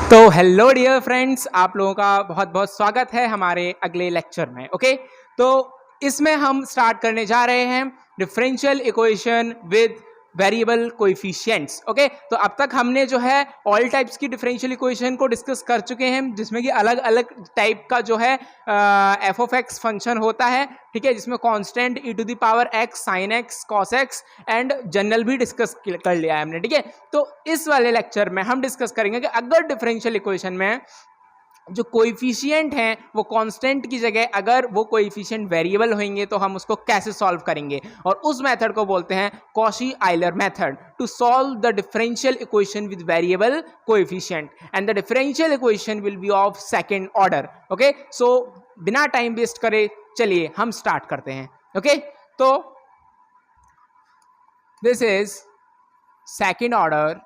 तो hello dear friends, आप लोगों का बहुत बहुत स्वागत है हमारे अगले लेक्चर में। ओके, तो इसमें हम स्टार्ट करने जा रहे हैं differential equation with variable coefficients. Okay, तो अब तक हमने जो है ऑल टाइप्स की डिफरेंशियल इक्वेशन को डिस्कस कर चुके हैं, जिसमें कि अलग अलग टाइप का जो है एफ ऑफ एक्स फंक्शन होता है, ठीक है, जिसमें constant e to the power x sin x cos x and general भी डिस्कस कर लिया है हमने। ठीक है, तो इस वाले लेक्चर में हम डिस्कस करेंगे कि अगर डिफरेंशियल इक्वेशन में जो कोएफिशिएंट हैं वो कांस्टेंट की जगह अगर वो कोएफिशिएंट वेरिएबल होंगे तो हम उसको कैसे सॉल्व करेंगे, और उस मेथड को बोलते हैं Cauchy Euler method to solve the differential equation with variable coefficient, and the differential equation will be of second order. Okay, so बिना टाइम वेस्ट करे चलिए हम स्टार्ट करते हैं। ओके, तो this is second order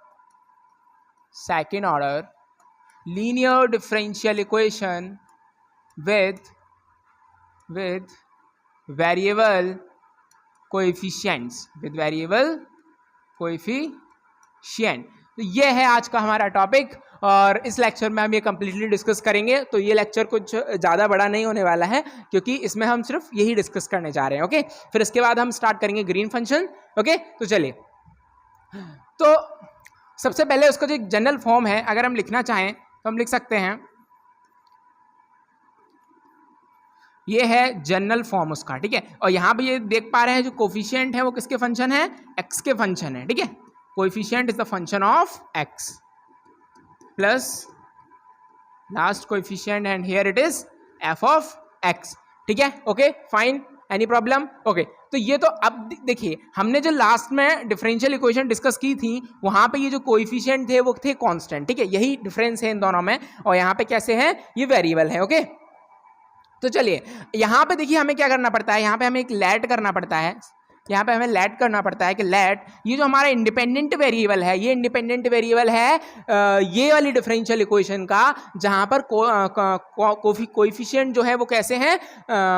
linear differential equation with variable coefficients तो ये है आज का हमारा टॉपिक, और इस लेक्चर में हम ये कंप्लीटली डिस्कस करेंगे। तो ये लेक्चर कुछ ज़्यादा बड़ा नहीं होने वाला है, क्योंकि इसमें हम सिर्फ यही डिस्कस करने जा रहे हैं। ओके, फिर इसके बाद हम स्टार्ट करेंगे ग्रीन फंक्शन। ओके, तो चलिए, तो सबसे पहले उसका जो एक जनरल फॉर्म है अगर हम लिखना चाहें तो हम लिख सकते हैं, ये है जनरल फॉर्म उसका। ठीक है, और यहाँ पे ये देख पा रहे हैं जो कोफिशिएंट है वो किसके फंक्शन है, एक्स के फंक्शन है। ठीक है, coefficient is the function of x plus last coefficient and here it is F of x. ठीक है, okay fine, any problem? Okay, तो ये तो अब देखिए हमने जो लास्ट में डिफरेंशियल इक्वेशन डिस्कस की थी वहां पे ये जो कोएफिशिएंट थे वो थे कांस्टेंट। ठीक है, यही डिफरेंस है इन दोनों में, और यहाँ पे कैसे हैं, ये वेरिएबल है। ओके, तो चलिए यहाँ पे देखिए हमें क्या करना पड़ता है, यहाँ पे हमें एक लेट करना पड़ता है, यहाँ पे हमें लेट करना पड़ता है कि लेट ये जो हमारा इंडिपेंडेंट वेरिएबल है, ये इंडिपेंडेंट वेरिएबल है ये वाली डिफरेंशियल इक्वेशन का, जहाँ पर कोएफिशिएंट जो है वो कैसे हैं,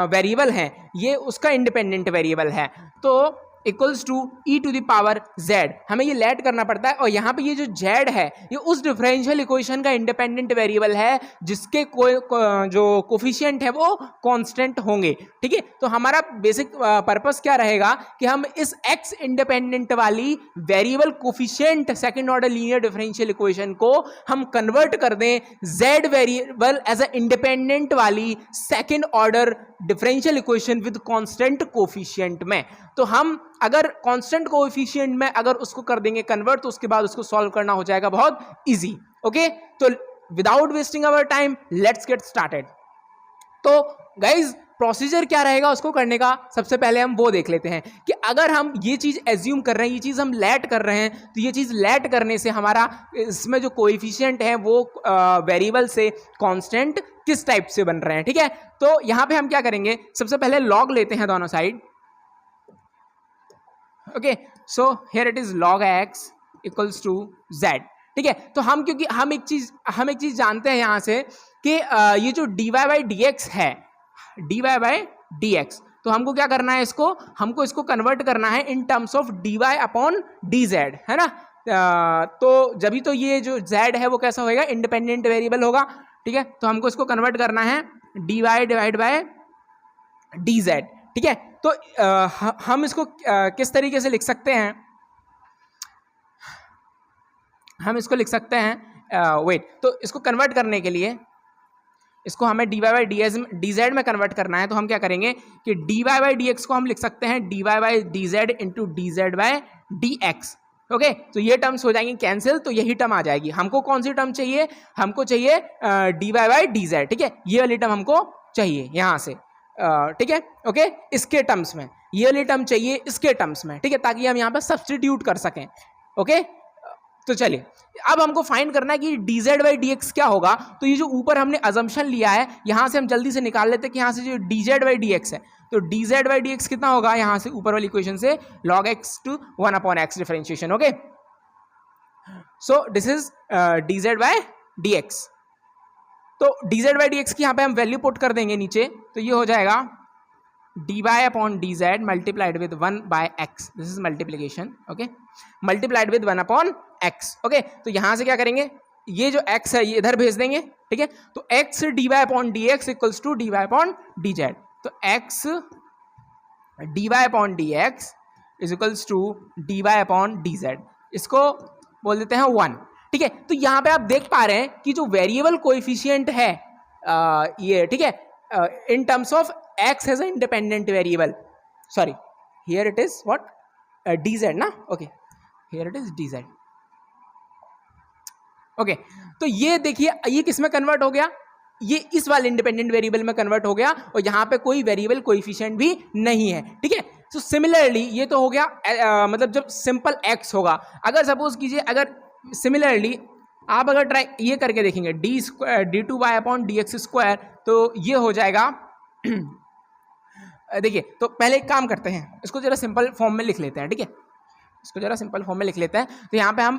वेरिएबल हैं, ये उसका इंडिपेंडेंट वेरिएबल है। तो equals to e to the power z, हमें ये लेट करना पड़ता है, और यहाँ पे ये जो जेड है ये उस डिफरेंशियल इक्वेशन का इंडिपेंडेंट वेरिएबल है जिसके जो कोफिशिएंट है वो कांस्टेंट होंगे। ठीक है, तो हमारा बेसिक पर्पस क्या रहेगा कि हम इस एक्स इंडिपेंडेंट वाली variable coefficient second order linear differential equation को हम कन्वर्ट कर दें z variable as a independent वाली second order differential equation with constant coefficient में। तो हम अगर कांस्टेंट कोएफिशिएंट में अगर उसको कर देंगे कन्वर्ट, तो उसके बाद उसको सॉल्व करना हो जाएगा बहुत इजी। ओके, तो without wasting our time let's get started. तो गाइज प्रोसीजर क्या रहेगा उसको करने का, सबसे पहले हम वो देख लेते हैं कि अगर हम ये चीज एज्यूम कर रहे हैं, ये चीज हम लेट कर रहे हैं, तो ये चीज लेट करने से हमारा इसमें जो कोएफिशिएंट है वो वेरिएबल से कांस्टेंट किस टाइप से बन रहे हैं। ठीक है, तो यहां पे हम क्या करेंगे, सबसे पहले लॉग लेते हैं दोनों side. Okay, so here it is log x equals to z। ठीक है, तो हम क्योंकि हम एक चीज जानते हैं यहां से कि ये जो dy बाई डी एक्स है, dy बाई डी एक्स, तो हमको क्या करना है, हमको इसको कन्वर्ट करना है in terms of dy upon dz, है ना। तो जब भी तो ये जो z है वो कैसा होगा, इंडिपेंडेंट वेरिएबल होगा। ठीक है, तो हमको इसको कन्वर्ट करना है dy डिवाइड बाय dz। ठीक है, तो हम इसको किस तरीके से लिख सकते हैं, हम इसको लिख सकते हैं वेट, तो इसको कन्वर्ट करने के लिए इसको हमें dy बाई डी जेड में कन्वर्ट करना है। तो हम क्या करेंगे कि dy बाई डी एक्स को हम लिख सकते हैं dy by d z into d Z by d x. Okay, तो ये टर्म्स हो जाएंगे कैंसिल, तो यही टर्म आ जाएगी। हमको कौन सी टर्म चाहिए, हमको चाहिए dy बाई डी जेड। ठीक है, ये वाली टर्म हमको चाहिए यहाँ से। ठीक है, ओके, इसके टर्म्स में ये वाली टर्म चाहिए, इसके टर्म्स में। ठीक है, ताकि हम यहाँ पे सब्स्टिट्यूट कर सकें। ओके, तो चलिए अब हमको फाइंड करना है कि dz बाई डी एक्स क्या होगा। तो ये जो ऊपर हमने अजम्पशन लिया है यहाँ से हम जल्दी से निकाल लेते हैं कि यहाँ से जो dz बाई डी एक्स है, तो dz बाई डी एक्स कितना होगा, यहाँ से ऊपर वाली इक्वेशन से log x to 1 upon x differentiation. Okay, so this is dz by d x. तो dz बाई डी एक्स की यहाँ पे हम वैल्यू पुट कर देंगे नीचे, तो ये हो जाएगा d y upon d z multiplied with 1 by x, this is multiplication, okay, multiplied with 1 upon x, okay. तो यहाँ से क्या करेंगे, ये जो x है ये इधर भेज देंगे, ठीक है। तो x d y upon d x equals to d y upon d z, तो x d y upon d x is equals to d y upon d z, इसको बोल देते हैं 1, ठीक है। तो यहाँ पे आप देख पा रहे हैं कि जो वेरिएबल कोएफिशिएंट है ये, ठीक है, in terms of x as an independent variable, sorry here it is what dz ना, okay, here it is dz, okay। तो ये देखिए ये किस में कन्वर्ट हो गया, ये इस वाले इंडिपेंडेंट वेरिएबल में कन्वर्ट हो गया और यहाँ पे कोई वेरिएबल कोएफिशिएंट भी नहीं है, ठीक है। तो सिमिलरली ये तो हो गया मतलब जब सिंपल x होगा, अगर सपोज कीजिए अगर सिमिलरली आप अगर ट्राई ये करके देखेंगे d two y upon d x square, तो ये हो जाएगा देखिए। तो पहले एक काम करते हैं, इसको जरा सिंपल फॉर्म में लिख लेते हैं, ठीक है, इसको जरा सिंपल फॉर्म में लिख लेते हैं। तो यहाँ पे हम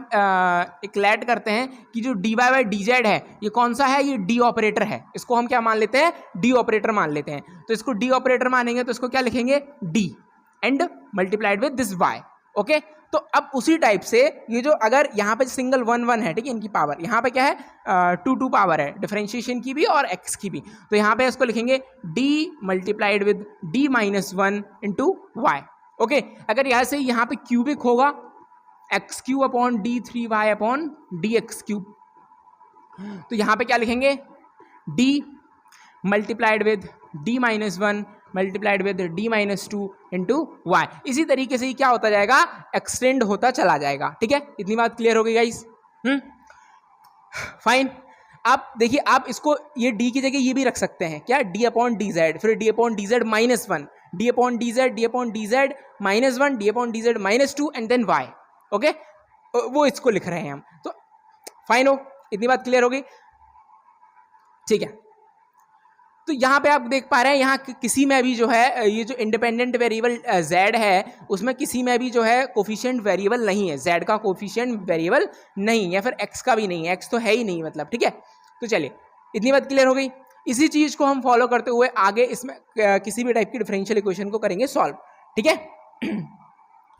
एक लेट करते हैं कि जो d y by d z है ये कौन सा है, ये डी ऑपरेटर है, इसको हम क्या मान लेते हैं, डी ऑपरेटर मान लेते हैं। तो इसको डी ऑपरेटर मानेंगे तो इसको क्या लिखेंगे, d and multiplied with this y, okay. तो अब उसी टाइप से ये जो अगर यहाँ पे सिंगल 1 1 है, ठीक है, इनकी पावर यहाँ पे क्या है 2 2 पावर है, डिफरेंशिएशन की भी और x की भी, तो यहाँ पे इसको लिखेंगे d multiplied with d minus 1 into y, okay. अगर यहाँ से यहाँ पे क्यूबिक होगा x cube upon d 3 y upon d x cube, तो यहाँ पे क्या लिखेंगे d multiplied with d minus 1 multiplied with d minus 2 into y. इसी तरीके से ही क्या होता जाएगा, एक्सटेंड होता चला जाएगा, ठीक है। इतनी बात क्लियर हो गई गाइस, फाइन। आप देखिए आप इसको ये d की जगह ये भी रख सकते हैं, क्या, d अपॉन डी जेड, फिर d अपॉन डी जेड माइनस 1, d अपॉन डी जेड माइनस 1, d अपॉन d z minus 2 and then y, okay, वो इसको लिख रहे हैं हम। तो फाइन हो, इतनी बात क्लियर हो गई, ठीक है। तो यहाँ पे आप देख पा रहे हैं यहाँ किसी में भी जो है ये जो इंडिपेंडेंट वेरिएबल z है उसमें किसी में भी जो है कोफिशिएंट वेरिएबल नहीं है, z का कोफिशिएंट वेरिएबल नहीं है, फिर x का भी नहीं है, x तो है ही नहीं मतलब, ठीक है। तो चलिए इतनी बात क्लियर हो गई। इसी चीज़ को हम फॉलो करते हुए आगे इसमें किसी भी टाइप की डिफरेंशियल इक्वेशन को करेंगे सॉल्व, ठीक है।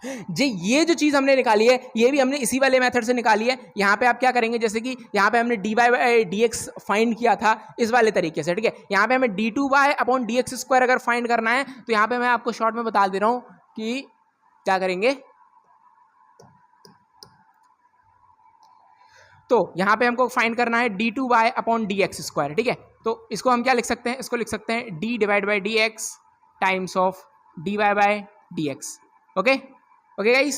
जी ये जो चीज़ हमने निकाली है ये भी हमने इसी वाले मेथड से निकाली है। यहाँ पे आप क्या करेंगे, जैसे कि यहाँ पे हमने d y by d x find किया था इस वाले तरीके से, ठीक है। यहाँ पे हमें d two y upon d x square अगर फाइंड करना है तो यहाँ पे मैं आपको शॉर्ट में बता दे रहा हूँ कि क्या करेंगे। तो यहाँ पे हमको फाइंड करना है d two y upon d x square, ठीक है। तो इसको हम क्या लिख सकते हैं, इसको लिख सकते हैं d divide by d x times of d y by d x, okay okay guys,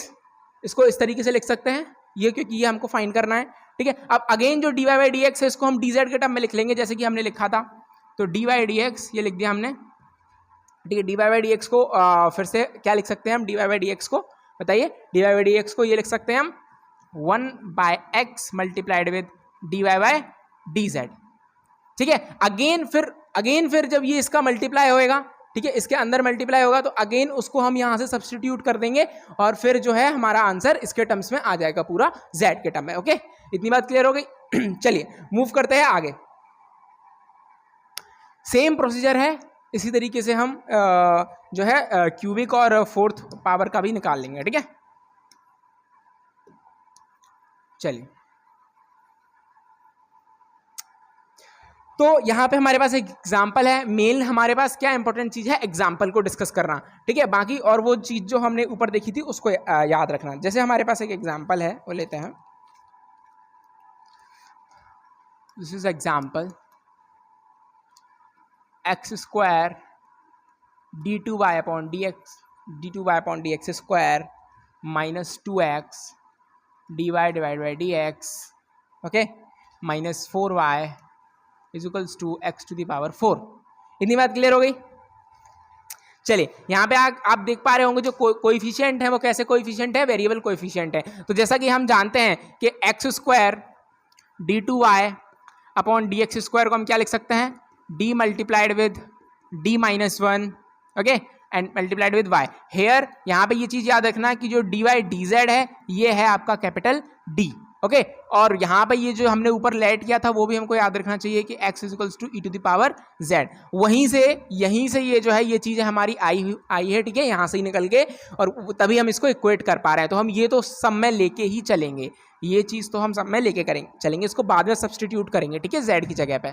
इसको इस तरीके से लिख सकते हैं ये, क्योंकि ये हमको फाइंड करना है, ठीक है। अब अगेन जो d y by d x है इसको हम डी जेड के टर्म में लिख लेंगे जैसे कि हमने लिखा था। तो डी वाई डी एक्स ये लिख दिया हमने, ठीक है। D y by d x को फिर से क्या लिख सकते हैं हम, d y by d x को बताइए, d y by d x को ये लिख सकते हैं हम 1 by x multiplied with d y by d z, ठीक है। अगेन फिर जब ये इसका मल्टीप्लाई होएगा, ठीक है, इसके अंदर मल्टीप्लाई होगा तो अगेन उसको हम यहाँ से सब्स्टिट्यूट कर देंगे और फिर जो है हमारा आंसर इसके टर्म्स में आ जाएगा पूरा z के टर्म में, ओके। इतनी बात क्लियर हो गई। चलिए मूव करते हैं आगे। सेम प्रोसीजर है, इसी तरीके से हम जो है क्यूबिक और फोर्थ पावर का भी निकाल लेंगे, ठीक है। चलिए तो यहाँ पे हमारे पास एक एग्जाम्पल है। मेन हमारे पास क्या इंपॉर्टेंट चीज़ है, एग्जाम्पल को डिस्कस करना, ठीक है। बाकी और वो चीज़ जो हमने ऊपर देखी थी उसको याद रखना। जैसे हमारे पास एक एग्जाम्पल है वो लेते हैं, this is example x square d two y upon d x square minus 2x d y divide by d x, okay, minus 4y is equals to x to the power 4। इतनी बात clear हो गई। चलिए यहाँ पे आप देख पा रहे होंगे जो कोएफिशिएंट है वो कैसे कोएफिशिएंट है, वेरिएबल कोएफिशिएंट है। तो जैसा कि हम जानते हैं कि x square d two y upon d x square को हम क्या लिख सकते हैं, d multiplied with d minus 1, okay, and multiplied with y. Here यहाँ पे ये चीज़ याद रखना कि जो डी वाई डी जेड है ये है आपका कैपिटल डी, ओके। और यहाँ पे ये जो हमने ऊपर लेट किया था वो भी हमको याद रखना चाहिए कि x equals to e to the power z। यहीं से ये जो है ये चीज़ें हमारी आई है, ठीक है, यहाँ से ही निकल के, और तभी हम इसको इक्वेट कर पा रहे हैं। तो हम ये तो सब में लेके ही चलेंगे, ये चीज़ तो हम सब में लेके चलेंगे, इसको बाद में सब्सटीट्यूट करेंगे, ठीक है, z की जगह पे।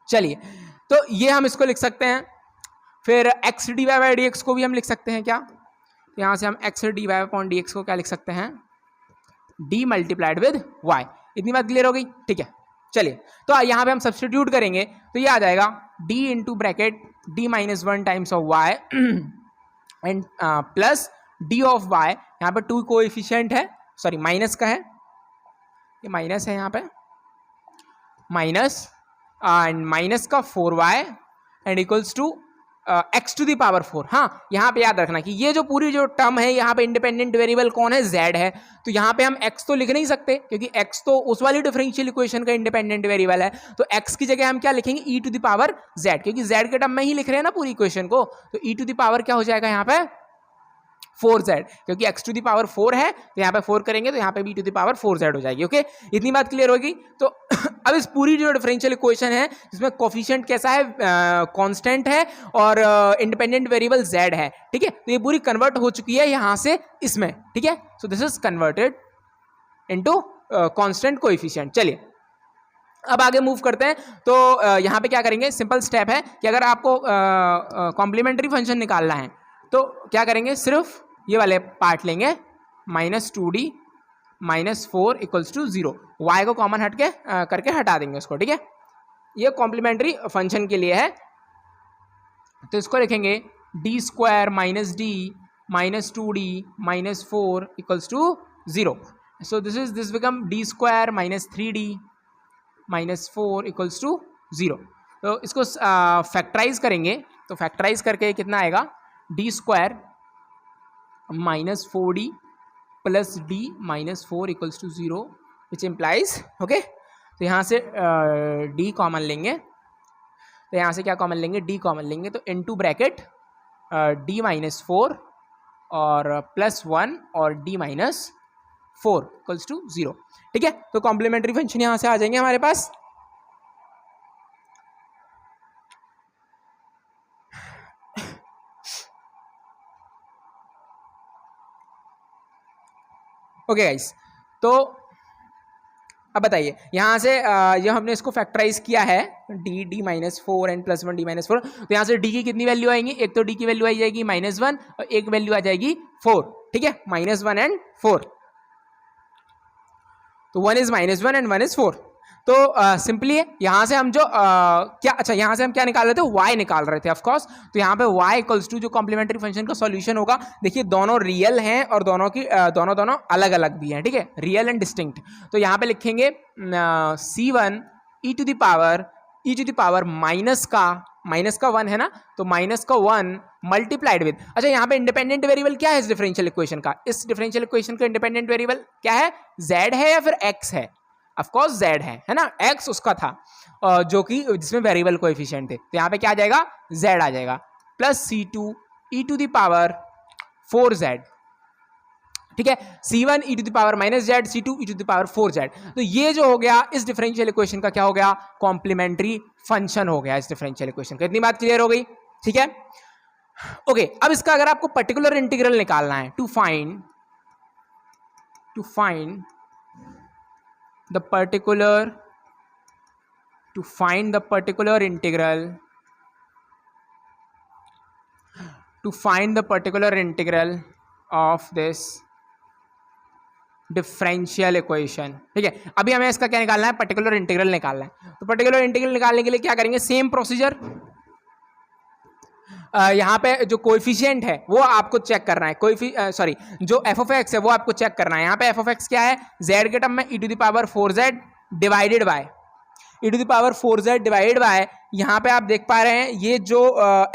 चलिए, तो ये हम इसको लिख सकते हैं। फिर x dy बाई dx को भी हम लिख सकते हैं क्या? यहाँ से हम x dy अपॉन dx को क्या लिख सकते हैं? d multiplied with y। इतनी बात क्लियर हो गई, ठीक है। चलिए, तो यहाँ पे हम सब्सटीट्यूट करेंगे तो ये आ जाएगा d into bracket d minus 1 times of y and plus d of y। यहाँ पे 2 कोएफिशिएंट है, सॉरी माइनस का है, ये माइनस है यहाँ पे, माइनस एंड माइनस का 4y and equals to x to the power 4। हाँ, यहाँ पे याद रखना कि ये जो पूरी जो टर्म है यहाँ पे इंडिपेंडेंट वेरिएबल कौन है? z है। तो यहाँ पे हम x तो लिख नहीं सकते क्योंकि x तो उस वाली डिफरेंशियल इक्वेशन का इंडिपेंडेंट वेरिएबल है। तो x की जगह हम क्या लिखेंगे? e to the power z, क्योंकि z के टर्म में ही लिख रहे हैं ना पूरी इक्वेशन को। तो e टू द पावर क्या हो जाएगा यहाँ पे? 4z, क्योंकि x टू द पावर 4 है तो यहाँ पे 4 करेंगे तो यहाँ पे भी टू द पावर 4z हो जाएगी। ओके, इतनी बात क्लियर होगी। तो अब इस पूरी जो डिफरेंशियल इक्वेशन है जिसमें कोफिशिएंट कैसा है? कांस्टेंट है और इंडिपेंडेंट वेरिएबल z है, ठीक है। तो ये पूरी कन्वर्ट हो चुकी है यहाँ से इसमें, ठीक है। सो this is converted into constant coefficient. चलिए, अब आगे मूव करते हैं। तो यहाँ पे क्या करेंगे? सिंपल स्टेप है कि अगर आपको कॉम्प्लीमेंट्री फंक्शन निकालना है तो क्या करेंगे? सिर्फ ये वाले पार्ट लेंगे, -2d minus 4 equals to 0, y को कॉमन हट के करके हटा देंगे उसको, ठीक है। ये कॉम्प्लीमेंट्री फंक्शन के लिए है। तो इसको लिखेंगे d square minus d minus 2d minus 4 equals to 0। So this become d square minus 3d minus 4 equals to 0। तो इसको फैक्टराइज करेंगे तो फैक्टराइज करके कितना आएगा? d square minus 4d plus d minus 4 equals to 0 which implies, okay. तो यहाँ से d कॉमन लेंगे, तो यहाँ से क्या कॉमन लेंगे? d कॉमन लेंगे, तो इनटू ब्रैकेट d माइनस 4 और प्लस 1 और d माइनस 4 इक्वल्स टू 0, ठीक है। तो कॉम्प्लीमेंट्री फंक्शन यहाँ से आ जाएंगे हमारे पास। ओके गाइस, तो अब बताइए यहाँ से जो हमने इसको फैक्टराइज किया है d minus 4 and plus 1 d minus 4, तो यहाँ से d की कितनी वैल्यू आएंगी? एक तो d की वैल्यू आ जाएगी -1 और एक वैल्यू आ जाएगी 4, ठीक है, -1 एंड 4। तो 1 इज -1 एंड 1 इज 4। तो सिंपली यहाँ से हम जो क्या, अच्छा यहाँ से हम क्या निकाल रहे थे? y निकाल रहे थे, ऑफ कोर्स। तो यहाँ पे y इक्वल्स टू जो कॉम्प्लीमेंट्री फंक्शन का सॉल्यूशन होगा, देखिए दोनों रियल हैं और दोनों की दोनों अलग अलग भी हैं, ठीक है, रियल एंड डिस्टिंक्ट। तो यहाँ पे लिखेंगे c1 e to the power minus का 1 है ना, तो माइनस का 1 मल्टीप्लाइड विद, अच्छा यहाँ पे इंडिपेंडेंट वेरिएबल क्या है इस डिफरेंशियल इक्वेशन का? इस डिफरेंशियल इक्वेशन का इंडिपेंडेंट वेरिएबल क्या है? z है या फिर x है? ऑफ कोर्स z है ना, x उसका था जो कि जिसमें वेरिएबल कोएफिशिएंट थे। तो यहाँ पे क्या आ जाएगा? z आ जाएगा plus c2 e to the power 4z, ठीक है, c1 e to the power minus z, c2 e to the power 4z। तो ये जो हो गया इस डिफरेंशियल इक्वेशन का क्या हो गया? कॉम्प्लीमेंट्री फंक्शन हो गया इस डिफरेंशियल इक्वेशन का। इतनी बात क्लियर हो गई, ठीक है। ओके, अब इसका अगर आपको पर्टिकुलर इंटीग्रल निकालना है to find the particular integral of this differential equation, ठीक है। अभी हमें इसका क्या निकालना है? पर्टिकुलर इंटीग्रल निकालना है। तो पर्टिकुलर इंटीग्रल निकालने के लिए क्या करेंगे? Same procedure. यहाँ पे जो कोएफिशिएंट है वो आपको चेक करना है, जो एफ ऑफ एक्स है वो आपको चेक करना है। यहाँ पे एफ ऑफ एक्स क्या है? z के टर्म में e to the power 4z divided by यहाँ पे आप देख पा रहे हैं ये जो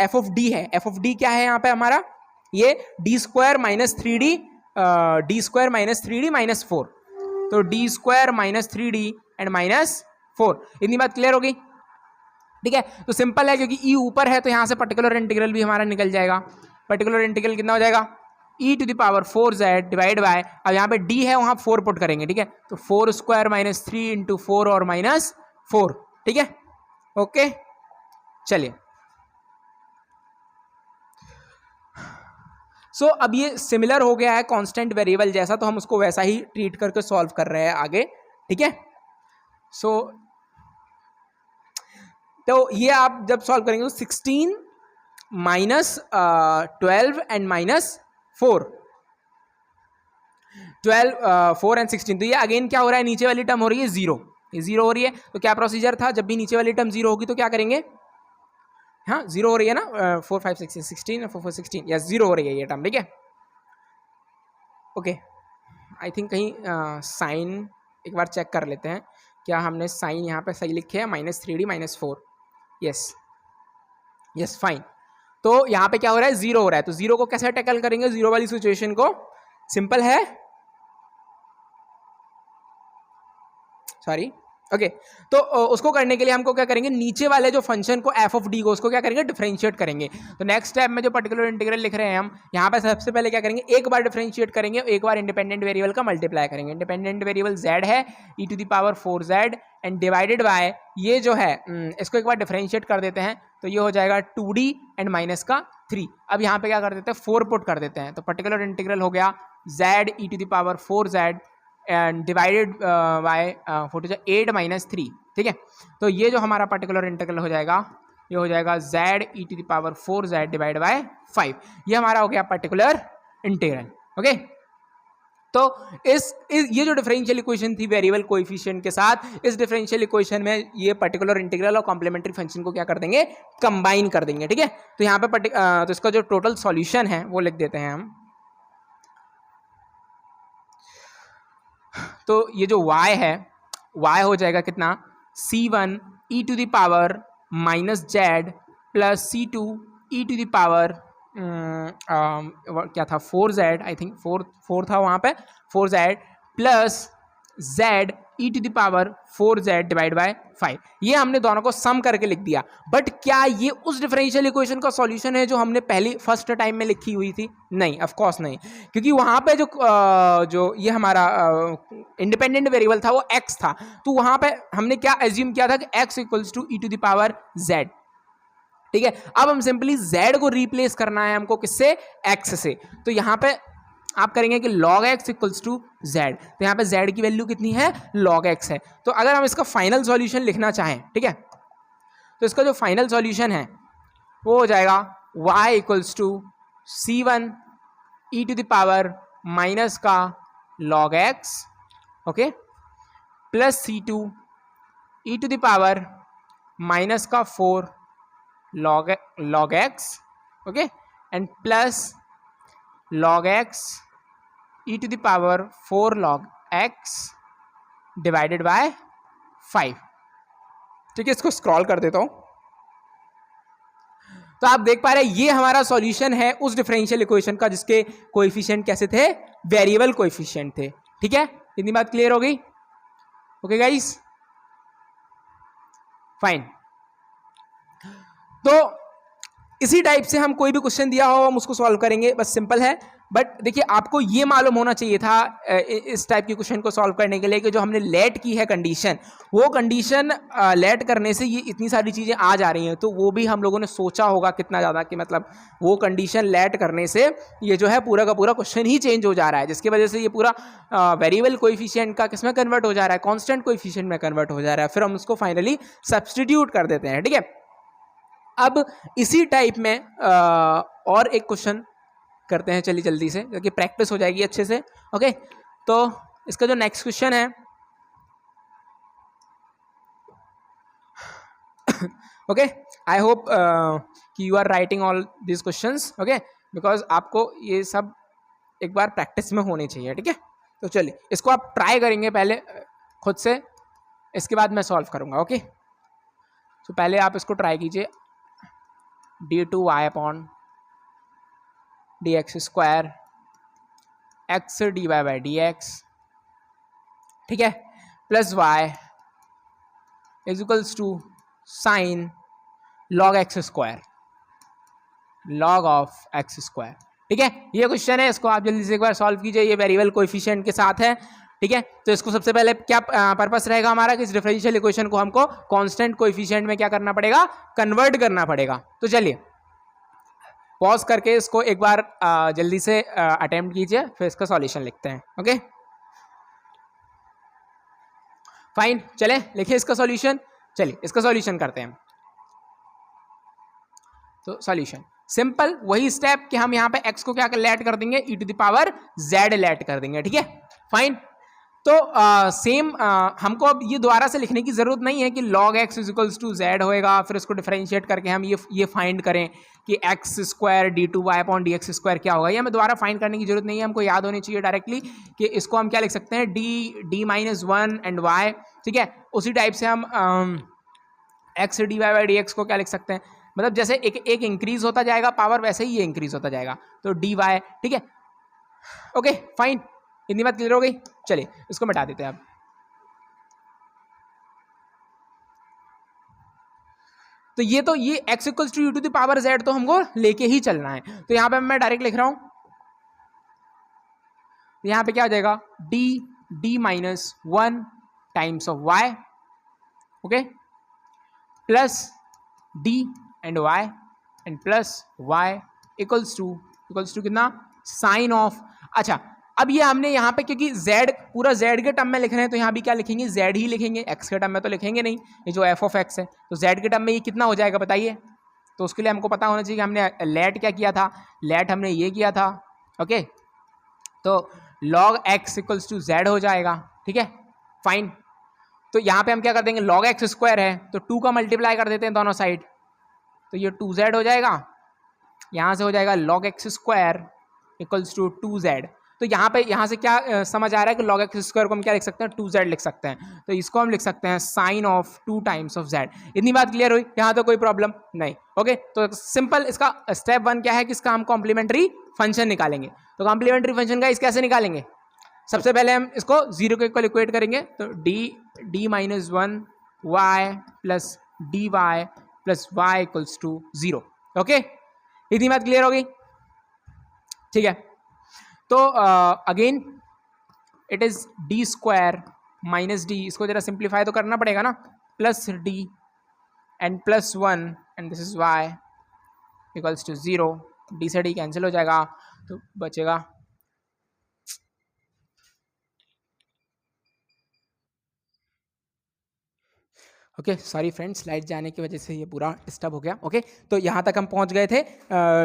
एफ ऑफ डी है, एफ ऑफ डी क्या है यहाँ पे हमारा? ये D square minus 3d minus 4, तो d square minus 3d and minus 4। इतनी बात क्लियर हो गई, ठीक है। तो सिंपल है क्योंकि e ऊपर है तो यहाँ से पर्टिकुलर इंटीग्रल भी हमारा निकल जाएगा। पर्टिकुलर इंटीग्रल कितना हो जाएगा? E to the power 4z divide by, अब यहाँ पे d है वहाँ 4 पुट करेंगे, ठीक है, तो 4 स्क्वायर माइनस 3 इंटू 4 और माइनस 4, ठीक है, ओके। चलिए सो अब ये सिमिलर हो गया है कांस्टेंट वेरिएबल जैसा, तो हम उसको वैसा ही ट्रीट करके सॉल्व कर रहे हैं आगे, ठीक है। सो तो ये आप जब सॉल्व करेंगे तो 16 माइनस 12 एंड माइनस 4, 12 4 एंड 16, तो ये अगेन क्या हो रहा है, नीचे वाली टर्म हो रही है 0, ये 0 हो रही है, तो क्या प्रोसीजर था, जब भी नीचे वाली टर्म 0 होगी तो क्या करेंगे, हाँ 0 हो रही है ना, 4 5 6 16 4 4 16, यस 0 हो रही है ये टर्म, ठीक है, ओके। आई थिंक कहीं साइन एक बार चेक कर लेते हैं, क्या हमने साइन यहाँ पे सही लिखे हैं, -3d -4, यस यस फाइन। तो यहाँ पे क्या हो रहा है, 0 हो रहा है, तो 0 को कैसे टैकल करेंगे, 0 वाली सिचुएशन को, सिंपल है, सॉरी ओके, तो उसको करने के लिए हमको क्या करेंगे, नीचे वाले जो फंक्शन को एफ ऑफ डी को उसको क्या करेंगे, डिफरेंशिएट करेंगे। तो नेक्स्ट स्टेप में जो पर्टिकुलर इंटीग्रल लिख रहे हैं हम यहाँ पे सबसे पहले क्या करेंगे, एक बार डिफरेंशिएट करेंगे, एक बार इंडिपेंडेंट वेरिएबल का मल्टीप्लाई करेंगे। इंडिपेंडेंट वेरिएबल z है e to the power 4z and divided by ये जो है इसको एक बार डिफरेंशिएट कर देते हैं, तो ये हो जाएगा 2d एंड माइनस का 3। अब यहाँ पे क्या कर देते हैं, 4 पुट कर देते हैं, तो पर्टिकुलर इंटीग्रल हो गया z e to the power 4z and divided by 8 minus 3, ठीक है। तो ये जो हमारा पर्टिकुलर इंटीग्रल हो जाएगा, ये हो जाएगा z e to the power 4z divide by 5, ये हमारा हो गया पर्टिकुलर इंटीग्रल, ओके। तो ये जो डिफरेंशियल इक्वेशन थी वेरिएबल कोएफिशिएंट के साथ, इस डिफरेंशियल इक्वेशन में ये पर्टिकुलर इंटीग्रल और कॉम्प्लीमेंट्री फंक्शन को क्या कर देंगे, कंबाइन कर देंगे, ठीक है। तो यहाँ पे तो इसका जो टोटल सॉल्यूशन है वो लिख देते हैं हम। तो ये जो y है, y हो जाएगा कितना, c1 e to the power minus z plus c2 e to the power क्या था 4z, आई थिंक 4 था वहाँ पे, 4z plus z e to the power 4z divide by 5, ये हमने दोनों को सम करके लिख दिया। बट क्या ये उस डिफरेंशियल इक्वेशन का सॉल्यूशन है जो हमने पहली फर्स्ट टाइम में लिखी हुई थी, नहीं, ऑफ कोर्स नहीं, क्योंकि वहाँ पे जो ये हमारा इंडिपेंडेंट वेरिएबल था वो x था, तो वहाँ पे हमने क्या एज्यूम किया था कि x equals to e to the power z, ठीक है। अब हम सिंपली z को रिप्लेस करना है हमको, किससे, x से, तो यहाँ पे आप करेंगे कि log x equals to z, तो यहाँ पे z की वैल्यू कितनी है, log x है। तो अगर हम इसका फाइनल सॉल्यूशन लिखना चाहें, ठीक है, तो इसका जो फाइनल सॉल्यूशन है वो हो जाएगा y equals to c1 e to the power minus का log x, okay, plus c2 e to the power minus का 4 log x, okay, and plus log x e to the power 4 log x divided by 5, ठीक है। इसको scroll कर देता हूं, तो आप देख पा रहे हैं ये हमारा सॉल्यूशन है उस डिफरेंशियल इक्वेशन का जिसके कोएफिशिएंट कैसे थे, वेरिएबल कोएफिशिएंट थे, ठीक है। इतनी बात क्लियर हो गई, ओके गाइस, फाइन। तो इसी टाइप से हम कोई भी क्वेश्चन दिया हो हम उसको सॉल्व करेंगे, बस सिंपल है। बट देखिए आपको ये मालूम होना चाहिए था इस टाइप के क्वेश्चन को सॉल्व करने के लिए कि जो हमने लेट की है कंडीशन, वो कंडीशन लेट करने से ये इतनी सारी चीज़ें आ जा रही हैं, तो वो भी हम लोगों ने सोचा होगा कितना ज़्यादा कि मतलब वो कंडीशन लेट करने से ये जो है पूरा का पूरा क्वेश्चन ही चेंज हो जा रहा है, जिसकी वजह से ये पूरा वेरिएबल कोएफिशिएंट का किस में कन्वर्ट हो जा रहा है, कॉन्स्टेंट कोएफिशिएंट में कन्वर्ट हो जा रहा है, फिर हम उसको फाइनली सब्सटीट्यूट कर देते हैं, ठीक है। अब इसी टाइप में और एक क्वेश्चन करते हैं, चलिए जल्दी से, क्योंकि प्रैक्टिस हो जाएगी अच्छे से, ओके। तो इसका जो नेक्स्ट क्वेश्चन है ओके, आई होप कि you are writing all this questions, okay, because आपको ये सब एक बार प्रैक्टिस में होने चाहिए, ठीक है। तो चलिए इसको आप ट्राई करेंगे पहले खुद से, इसके बाद मैं सॉल्व करूंगा, ओके। तो पहले आप इसको ट्राई कीजिए, d2y upon dx square x dy by dx, ठीक है, plus y is equals to sine log x square, log of x square, ठीक है, ये क्वेश्चन है, इसको आप जल्दी से एक बार सॉल्व कीजिए। ये वेरिएबल कोएफिशिएंट के साथ है, ठीक है। तो इसको सबसे पहले क्या पर्पस रहेगा हमारा कि इस डिफरेंशियल इक्वेशन को हमको कांस्टेंट कोएफिशिएंट में क्या करना पड़ेगा, कन्वर्ट करना पड़ेगा। तो चलिए पॉज करके इसको एक बार जल्दी से अटेम्प्ट कीजिए, फिर इसका सॉल्यूशन लिखते हैं। ओके फाइन, चले लिखिए इसका सॉल्यूशन। चलिए इसका सॉल्यूशन करते हैं। तो सॉल्यूशन सिंपल वही स्टेप कि हम यहाँ पे x को क्या लेट कर देंगे, e to the power z let कर देंगे, ठीक है फाइन। तो सेम हमको अब ये दोबारा से लिखने की जरूरत नहीं है कि log x equals to z होएगा, फिर उसको डिफरेंशिएट करके हम ये फाइंड करें कि x square d two y upon d x square क्या होगा। ये हमें दोबारा फाइंड करने की जरूरत नहीं है, हमको याद होनी चाहिए डायरेक्टली कि इसको हम क्या लिख सकते हैं, d minus one and y, ठीक है। उसी टाइप से हम x d y by d x को क्या लिख सकते हैं, मतलब जैसे एक इंक्रीज होता जाएगा पावर, वैसे ही ये इंक्रीज होता जाएगा, तो डी वाई, ठीक है। ओके फाइन, इतनी बात क्लियर हो गई। चलिए इसको मिटा देते हैं अब। तो ये x equals to u to the power z तो हमको लेके ही चलना है। तो यहां पे मैं डायरेक्ट लिख रहा हूं, यहां पे क्या हो जाएगा, d minus one times of y, okay, plus d and y and plus y equals to कितना, साइन ऑफ। अच्छा अब ये हमने यहाँ पे क्योंकि z पूरा z के टर्म में लिख रहे हैं, तो यहाँ भी क्या लिखेंगे, z ही लिखेंगे, x के टर्म में तो लिखेंगे नहीं, ये जो f ऑफ x है। तो z के टर्म में ये कितना हो जाएगा बताइए। तो उसके लिए हमको पता होना चाहिए कि हमने लेट क्या किया था, लेट हमने ये किया था, ओके। तो log x equals to z हो जाएगा, ठीक है फाइन। तो यहाँ पे हम क्या कर देंगे, log x स्क्वायर है तो 2 का मल्टीप्लाई कर देते हैं दोनों साइड, तो ये 2z हो जाएगा, यहाँ से हो जाएगा log x square equals to 2z। तो यहाँ से क्या समझ आ रहा है कि log x स्क्वायर को हम क्या लिख सकते हैं, 2z लिख सकते हैं। तो इसको हम लिख सकते हैं sine of 2 times of z। इतनी बात क्लियर हुई, यहाँ तो कोई प्रॉब्लम नहीं। ओके तो सिंपल इसका स्टेप 1 क्या है कि इसका हम कॉम्प्लीमेंट्री फंक्शन निकालेंगे। तो कॉम्प्लीमेंट्री फंक्शन का इस कैसे निकालेंगे, सबसे पहले हम इसको 0 के इक्वल इक्वेट करेंगे। तो d minus one y plus d y plus y equals to 0। Okay इतनी बात क्लियर हो गई, ठीक है। तो again it is d square minus d, इसको जरा सिंप्लीफाई तो करना पड़ेगा ना, plus d and plus one and this is y equals to 0। D से डी कैंसिल हो जाएगा तो बचेगा ओके सॉरी फ्रेंड्स, स्लाइड जाने की वजह से ये पूरा डिस्टर्ब हो गया। ओके तो यहाँ तक हम पहुँच गए थे,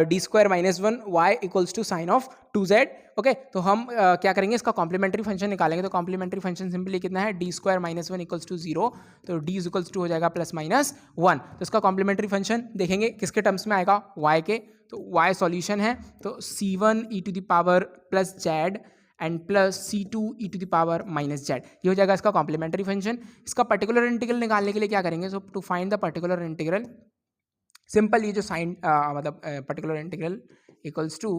d square minus one y equals to sine of 2z। Okay तो हम क्या करेंगे, इसका कॉम्प्लीमेंट्री फंक्शन निकालेंगे। तो कॉम्प्लीमेंट्री फंक्शन सिंपली कितना है, d square minus one equals to 0, तो डी इक्वल्स टू हो जाएगा प्लस माइनस वन। तो इसका कॉम्प्लीमेंट्री फंक्शन देखेंगे किसके टर्म्स में आएगा, y के। तो y सॉल्यूशन है, तो c1 e to the power plus z and plus c2 e to the power minus z, ये हो जाएगा इसका कॉम्प्लीमेंट्री फंक्शन। इसका पर्टिकुलर इंटीग्रल निकालने के लिए क्या करेंगे, so to find the particular integral, simple ये जो साइन मतलब particular integral equals to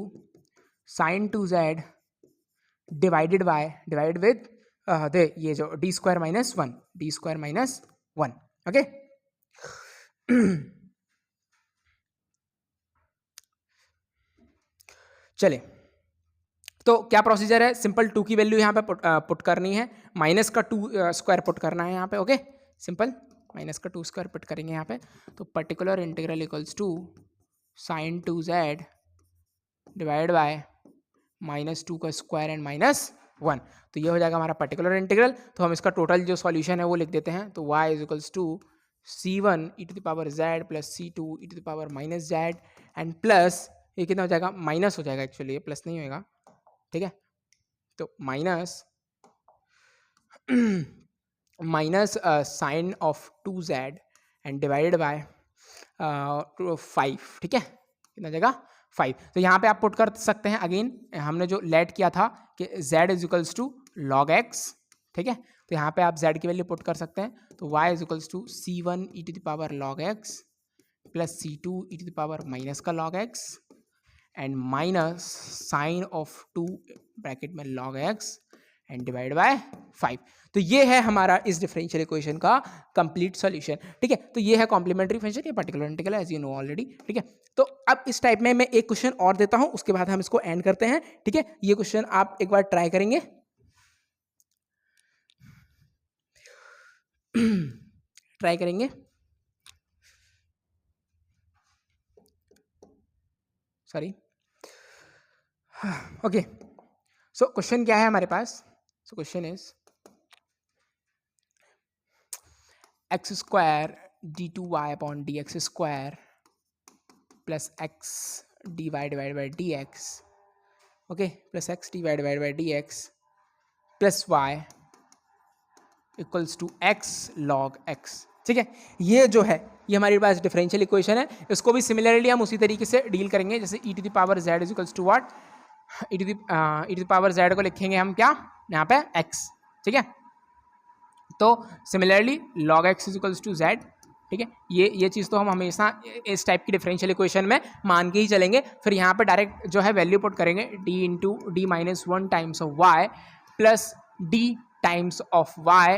sine 2z divided with ये जो D square minus one, okay. चले तो क्या प्रोसीजर है, सिंपल 2 की वैल्यू यहाँ पे पुट करनी है, माइनस का 2 स्क्वायर पुट करना है यहाँ पे। ओके सिंपल माइनस का 2 स्क्वायर पुट करेंगे यहाँ पे। तो particular integral equals to sine 2z divide by minus 2 का स्क्वायर एंड माइनस 1। तो ये हो जाएगा हमारा पर्टिकुलर इंटीग्रल। तो हम इसका टोटल जो सॉल्यूशन है वो लिख देते हैं। तो y is equals to c1 e to the power z plus c2 e to the power minus z and plus ये कितना हो जाएगा, माइनस हो जाएगा, एक्चुअली ये प्लस नहीं होएगा, ठीक है। तो minus sine of 2z and divided by 5, ठीक है, कितना जाएगा 5। तो यहाँ पे आप पुट कर सकते हैं, अगेन हमने जो लेट किया था कि z is equals to log x, ठीक है। तो यहाँ पे आप z की वैल्यू पुट कर सकते हैं। तो y is equals to c1 e to the power log x plus c2 e to the power minus का log x and minus sine of 2 bracket में log x and divide by 5। तो ये है हमारा इस डिफरेंशियल इक्वेशन का complete solution. ठीक है, तो ये है कॉम्प्लीमेंट्री फंक्शन, ये particular integral as you know already. ठीक है, तो अब इस टाइप में मैं एक क्वेश्चन और देता हूं, उसके बाद हम इसको एंड करते हैं। ठीक है, ये क्वेश्चन आप एक बार ट्राई करेंगे। ट्राई करेंगे। Sorry, okay. सो क्वेश्चन क्या है हमारे पास? So question is x square d two y upon d x square plus x d y divide by d x, okay, plus x d y divide by d x plus y equals to x log x. ठीक है, ये जो है ये हमारे पास differential equation है। इसको भी सिमिलरली हम उसी तरीके से डील करेंगे, जैसे e to the power z is equals to what, e to the power z को लिखेंगे हम क्या यहाँ पे एक्स। ठीक है, तो similarly log x is equals to z. ठीक है, ये चीज़ तो हम हमेशा इस टाइप की डिफरेंशियल इक्वेशन में मान के ही चलेंगे। फिर यहाँ पे डायरेक्ट जो है वैल्यू पुट करेंगे, d into d minus 1 times of y plus d times of y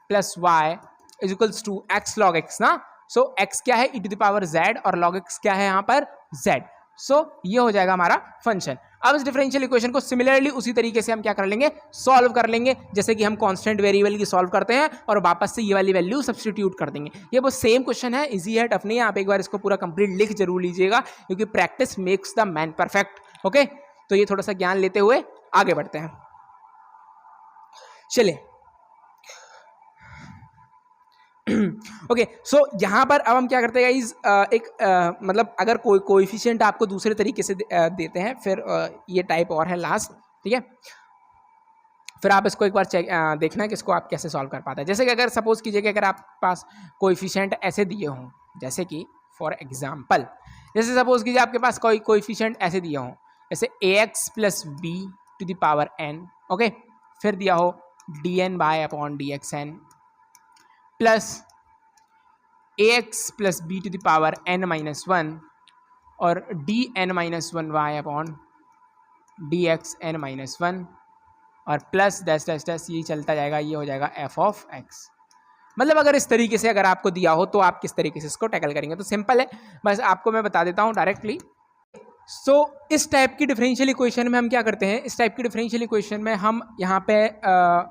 plus y is equals to x log x ना। सो एक्स क्या है, e to the power z, और लॉग एक्स क्या है यहाँ पर Z. सो ये हो जाएगा हमारा फंक्शन। अब इस डिफरेंशियल इक्वेशन को सिमिलरली उसी तरीके से हम क्या कर लेंगे, सॉल्व कर लेंगे, जैसे कि हम कांस्टेंट वेरिएबल की सॉल्व करते हैं और वापस से ये वाली वैल्यू सब्स्टिट्यूट कर देंगे। ये वो सेम क्वेश्चन है, इजी है, टफ नहीं है। आप एक बार इसको पूरा कंप्लीट लिख जरूर लीजिएगा, क्योंकि practice makes the man perfect. Okay, तो ये थोड़ा सा ज्ञान लेते हुए आगे बढ़ते हैं। चलिए, ओके, सो यहाँ पर अब हम क्या करते हैं गाइस, मतलब अगर कोई कोएफिशिएंट आपको दूसरे तरीके से देते हैं, फिर ये टाइप और है लास्ट। ठीक है, फिर आप इसको एक बार चेक देखना है कि इसको आप कैसे सॉल्व कर पाते हैं। जैसे कि अगर सपोज कीजिए कि अगर आप पास कोएफिशिएंट ऐसे दिए हों, जैसे कि फॉर एग्जांपल, जैसे सपोज कीजिए आपके पास कोई कोएफिशिएंट ऐसे दिए हों, जैसे ax plus b to the power n, ओके, फिर दिया हो dn by upon dxn plus ax plus b to the power n minus 1 और dn minus 1 y upon dxn minus 1 और प्लस डैश डैश डैश, ये चलता जाएगा, ये हो जाएगा f ऑफ x। मतलब अगर इस तरीके से अगर आपको दिया हो तो आप किस तरीके से इसको टैकल करेंगे, तो सिंपल है, बस आपको मैं बता देता हूँ डायरेक्टली। सो इस टाइप की डिफरेंशियल इक्वेशन में हम क्या करते हैं, इस टाइप की डिफरेंशियल इक्वेशन में हम यहाँ पे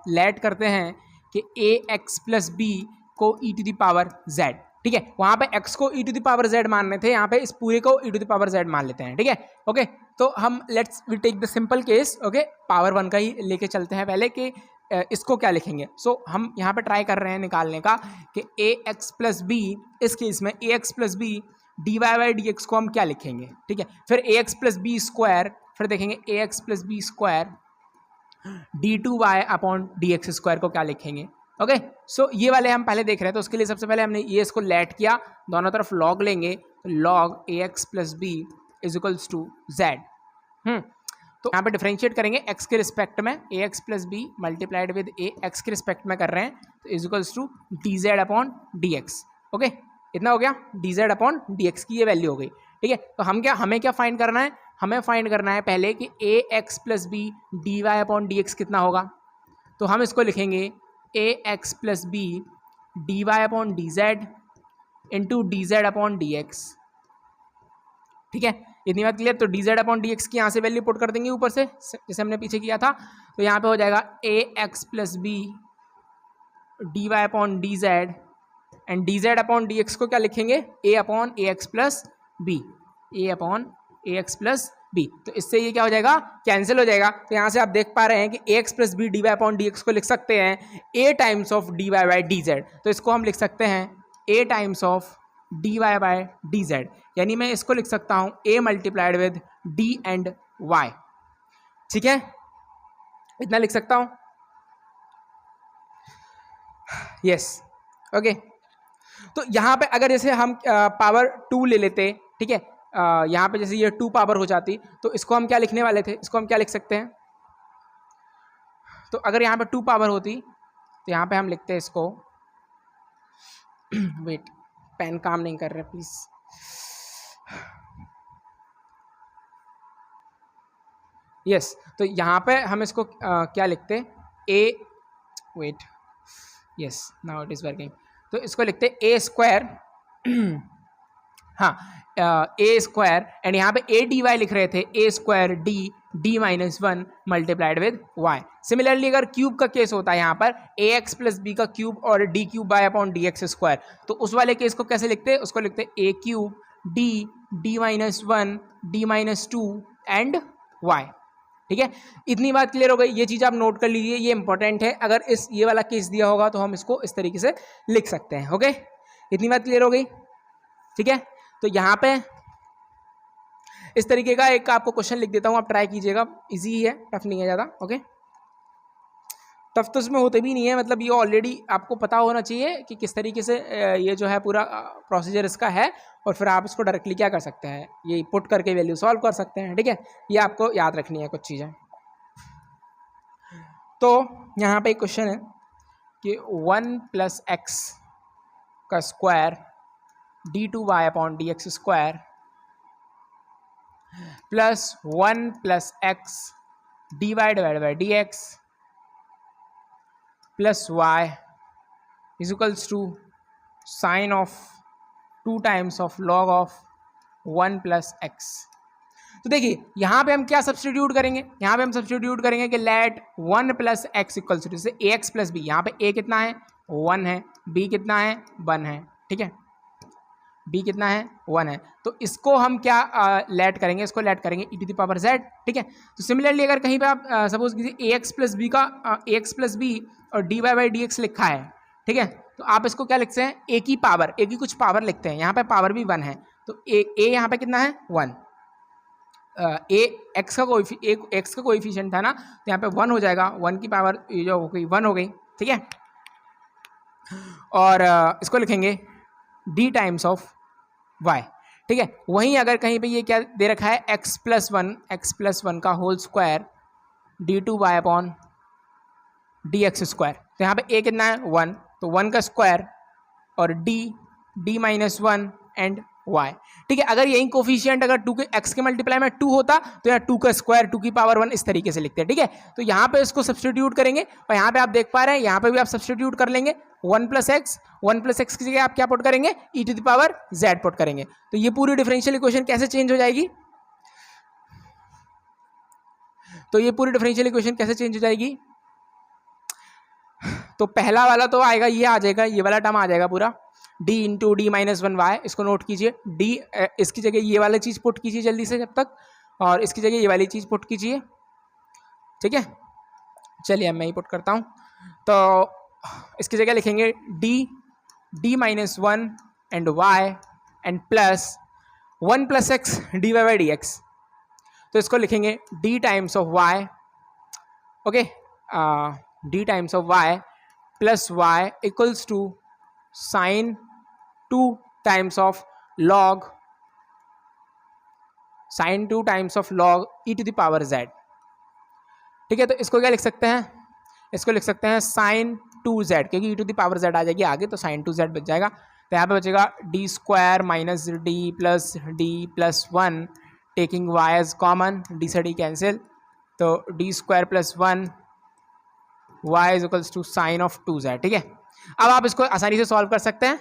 लेट करते हैं कि ax प्लस बी को e to the power z। ठीक है, वहाँ पे x को e to the power z मानने थे, यहाँ पे इस पूरे को e to the power z मान लेते हैं। ठीक है, ओके, तो हम let's we take the simple case, okay, power 1 का ही लेके चलते हैं पहले कि इसको क्या लिखेंगे। सो हम यहाँ पे ट्राई कर रहे हैं निकालने का कि ax प्लस बी, इस केस में ax plus b d y by d x को हम क्या लिखेंगे। ठीक है, फिर a x plus b square, फिर देखेंगे a x plus b square d two y upon d x square को क्या लिखेंगे। ओके, सो ये वाले हम पहले देख रहे हैं, तो उसके लिए सबसे पहले हमने ये इसको लेट किया, दोनों तरफ लॉग लेंगे, तो log a x plus b is equals to z. तो यहाँ पे डिफरेंशिएट करेंगे एक्स के रिस्पेक्ट में, a x plus b multiplied with a x के रिस्पेक्ट में कर रहे हैं, तो is equals to d z upon d x. Okay, इतना हो गया, d z upon d x की ये वैल्यू हो गई। ठीक है, तो हमें क्या फाइंड करना है, हमें फाइंड करना है पहले कि a x plus b d y upon d x कितना होगा। तो हम इसको लिखेंगे a x plus b d y upon d z into d z upon d x. ठीक है, इतनी बात क्लियर। तो d z upon d x की यहाँ से वैल्यू पुट कर देंगे ऊपर से, जैसे हमने पीछे किया था। तो यहाँ पे हो जाएगा a x plus b d y upon d z and d z upon d x को क्या लिखेंगे, a upon a x plus b, a upon a x plus b. तो इससे ये क्या हो जाएगा, कैंसिल हो जाएगा। तो यहाँ से आप देख पा रहे हैं कि a x plus b d y upon d x को लिख सकते हैं a times of d y by d z. तो इसको हम लिख सकते हैं a times of d y by d z, यानी मैं इसको लिख सकता हूँ a multiplied with d and y. ठीक है, इतना लिख सकता हूँ, यस, ओके। तो यहाँ पे अगर जैसे हम पावर 2 ले लेते, ठीक है, यहाँ पे जैसे ये 2 पावर हो जाती, तो इसको हम क्या लिखने वाले थे, इसको हम क्या लिख सकते हैं। तो अगर यहाँ पे 2 पावर होती तो यहाँ पे हम लिखते हैं इसको वेट, पेन काम नहीं कर रहा प्लीज। यस, तो यहाँ पे हम इसको क्या लिखते, a, wait, yes now it is working. तो इसको लिखते हैं ए स्क्वायर, हाँ, ए स्क्वायर, एंड यहाँ पे ए डी वाई लिख रहे थे, a square d minus one multiplied with y. Similarly अगर क्यूब का केस होता है यहाँ पर ए एक्स प्लस बी का क्यूब और d cube y upon d x square, तो उस वाले केस को कैसे लिखते हैं? उसको लिखते हैं a cube d minus one d minus two and y. ठीक है, इतनी बात क्लियर हो गई। ये चीज़ आप नोट कर लीजिए, ये इंपॉर्टेंट है। अगर ये वाला केस दिया होगा तो हम इसको इस तरीके से लिख सकते हैं। ओके, इतनी बात क्लियर हो गई। ठीक है, तो यहाँ पे इस तरीके का एक आपको क्वेश्चन लिख देता हूँ, आप ट्राई कीजिएगा। इजी है, टफ नहीं है ज़्यादा। ओके, टफ तो इसमें होते भी नहीं है, मतलब ये ऑलरेडी आपको पता होना चाहिए कि किस तरीके से ये जो है पूरा प्रोसीजर इसका है, और फिर आप इसको डायरेक्टली क्या कर सकते हैं, ये पुट करके वैल्यू सॉल्व कर सकते हैं। ठीक है, ये आपको याद रखनी है कुछ चीज़ें। तो यहाँ पे एक क्वेश्चन है कि 1 प्लस एक्स का square d two y upon d x square plus 1 plus x d y divide by d x plus y is equals to sine of 2 times of log of 1 plus x. तो देखिए यहाँ पे हम क्या substitute करेंगे, यहाँ पे हम सब्सटीट्यूट करेंगे कि let 1 plus x equals to, जैसे ए एक्स प्लस बी, यहाँ पे ए कितना है 1 है, बी कितना है 1 है। ठीक है, बी कितना है 1 है, तो इसको हम क्या लेट करेंगे, इसको लेट करेंगे e to the power z. ठीक है, तो सिमिलरली अगर कहीं पे आप सपोज कीजिए ए एक्स प्लस बी का ए एक्स प्लस बी और d y by d x लिखा है, ठीक है, तो आप इसको क्या लिखते हैं, ए की पावर, ए की कुछ पावर लिखते हैं, यहाँ पे पावर भी 1 है, तो ए यहाँ पे कितना है 1, ए एक्स का कोएफिशिएंट था ना, तो यहाँ पे 1 हो जाएगा, 1 की पावर ये जो हो गई 1 हो गई। ठीक है, और इसको लिखेंगे डी टाइम्स ऑफ वाई। ठीक है, वहीं अगर कहीं पे ये क्या दे रखा है एक्स प्लस वन का whole square d two y upon d x square, तो यहाँ पे ए कितना है 1, तो 1 का स्क्वायर और d minus one and y. ठीक है, अगर यही कोफिशिएंट अगर 2 के एक्स के मल्टीप्लाई में 2 होता तो यहाँ 2 का स्क्वायर 2 की पावर 1 इस तरीके से लिखते हैं। ठीक है, तो यहाँ पे इसको सब्सटीट्यूट करेंगे, और यहाँ पे आप देख पा रहे हैं यहाँ पे भी आप सब्सटीट्यूट कर लेंगे, 1 प्लस एक्स की जगह आप क्या पुट करेंगे, e to the power z put करेंगे। तो ये पूरी डिफरेंशियल इक्वेशन कैसे चेंज हो जाएगी, तो ये पूरी डिफरेंशियल इक्वेशन कैसे चेंज हो जाएगी, तो पहला वाला तो आएगा, ये आ जाएगा, ये वाला टर्म आ जाएगा पूरा d into d minus one y, इसको नोट कीजिए, d इसकी जगह ये वाली चीज़ पुट कीजिए जल्दी से जब तक, और इसकी जगह ये वाली चीज़ पुट कीजिए। ठीक है, चलिए अब मैं ही पुट करता हूँ, तो इसकी जगह लिखेंगे d minus one and y and plus 1 plus x d y by d x, तो इसको लिखेंगे d times of y, okay, d times of y plus y equals to sine 2 times of log e to the power z. ठीक है, तो इसको क्या लिख सकते हैं, इसको लिख सकते हैं साइन 2z, क्योंकि ई टू द पावर जेड आ जाएगी आगे, तो साइन 2z बच जाएगा। तो यहाँ पे बचेगा d square minus d plus 1 taking y as common, d से डी कैंसिल, तो d square plus 1 y is equals to sine of 2z। ठीक है, अब आप इसको आसानी से सॉल्व कर सकते हैं।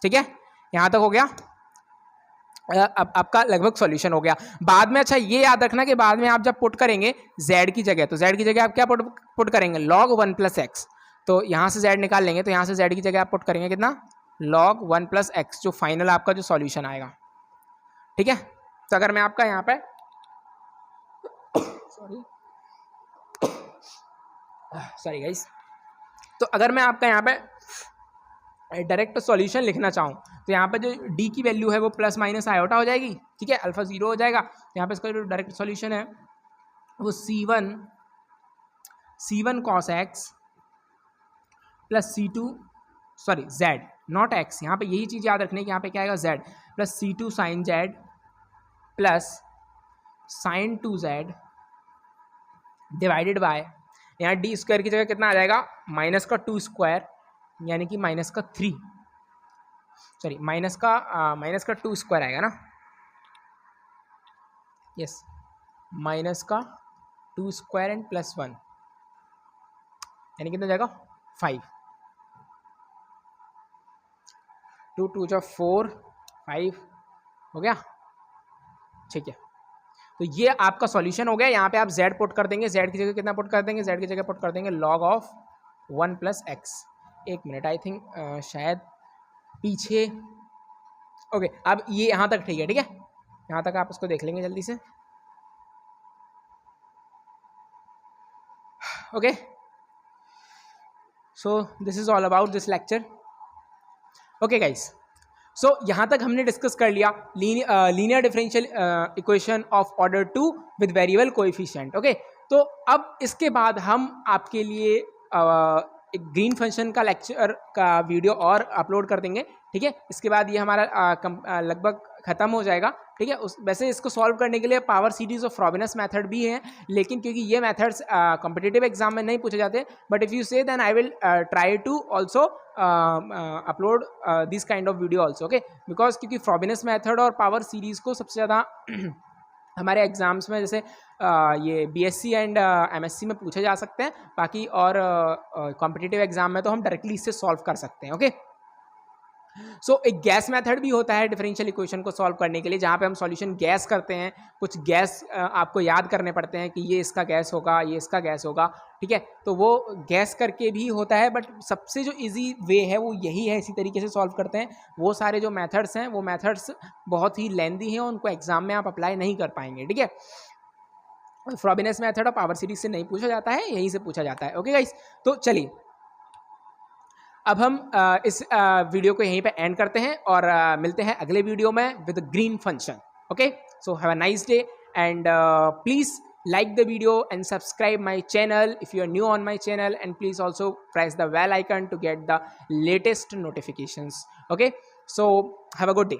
ठीक है, यहाँ तक हो गया, अब आपका लगभग सॉल्यूशन हो गया। बाद में अच्छा ये याद रखना कि बाद में आप जब पुट करेंगे z की जगह, तो z की जगह आप क्या पुट करेंगे, log 1 प्लस एक्स, तो यहाँ से z निकाल लेंगे, तो यहाँ से z की जगह आप पुट करेंगे कितना, log 1 प्लस एक्स, जो फाइनल आपका जो सॉल्यूशन आएगा। ठीक है, तो अगर मैं आपका यहाँ पे सॉरी गाइस, तो अगर मैं आपका यहाँ पे डायरेक्ट सॉल्यूशन लिखना चाहूँ, तो यहाँ पे जो d की वैल्यू है वो प्लस माइनस आयोटा हो जाएगी। ठीक है, अल्फा 0 हो जाएगा, तो यहाँ पे इसका जो डायरेक्ट सॉल्यूशन है वो c1 cos x plus c2 z not x, यहाँ पे यही चीज़ याद रखने की, यहाँ पे क्या आएगा z plus c2 sine z plus sine 2z divided by, यहाँ डी स्क्वायर की जगह कितना आ जाएगा, माइनस का 2 स्क्वायर, यानी कि माइनस का 2 स्क्वायर आएगा ना, यस, माइनस का 2 स्क्वायर एंड प्लस 1, यानी कितना जाएगा 5, 2 2 जा 4, 5 हो गया, ठीक है। तो ये आपका सॉल्यूशन हो गया। यहाँ पे आप z पुट कर देंगे, z की जगह कितना पुट कर देंगे, z की जगह पुट कर देंगे log ऑफ 1 + x। एक मिनट, आई थिंक शायद पीछे, ओके अब ये यहाँ तक ठीक है, ठीक है, यहाँ तक आप उसको देख लेंगे जल्दी से। Okay, so this is all about this lecture. Okay guys, so यहाँ तक हमने डिस्कस कर लिया linear differential equation of order 2 with variable coefficient. Okay, तो अब इसके बाद हम आपके लिए एक ग्रीन फंक्शन का लेक्चर का वीडियो और अपलोड कर देंगे, ठीक है। इसके बाद ये हमारा लगभग ख़त्म हो जाएगा, ठीक है। वैसे इसको सॉल्व करने के लिए पावर सीरीज और फ्रॉबिनस मेथड भी है, लेकिन क्योंकि ये मेथड्स कॉम्पिटिटिव एग्जाम में नहीं पूछे जाते, but if you say then I will try to also upload this kind of video also, okay. Because क्योंकि फ्रॉबिनस मेथड और पावर सीरीज को सबसे ज़्यादा हमारे एग्जाम्स में जैसे ये बीएससी एंड एमएससी में पूछे जा सकते हैं, बाकी और कॉम्पिटिटिव एग्जाम में तो हम डायरेक्टली इससे सॉल्व कर सकते हैं, ओके। सो एक गैस मेथड भी होता है डिफरेंशियल इक्वेशन को सॉल्व करने के लिए, जहाँ पे हम सॉल्यूशन गैस करते हैं। कुछ गैस आपको याद करने पड़ते हैं कि ये इसका गैस होगा, ये इसका गैस होगा, ठीक है। तो वो गैस करके भी होता है, बट सबसे जो इजी वे है वो यही है, इसी तरीके से सॉल्व करते हैं। वो सारे जो मेथड्स हैं वो मेथड्स बहुत ही लेंदी हैं, उनको एग्जाम में आप अप्लाई नहीं कर पाएंगे, ठीक है। फ्रॉबिनस मेथड और पावर सीरीज से नहीं पूछा जाता है, यहीं से पूछा जाता है, ओके गाइस। तो चलिए अब हम इस वीडियो को यहीं पे एंड करते हैं और मिलते हैं अगले वीडियो में with green function, okay. So have a nice day and please like the video and subscribe my channel if you are new on my channel, and please also press the bell icon to get the latest notifications, okay. So have a good day.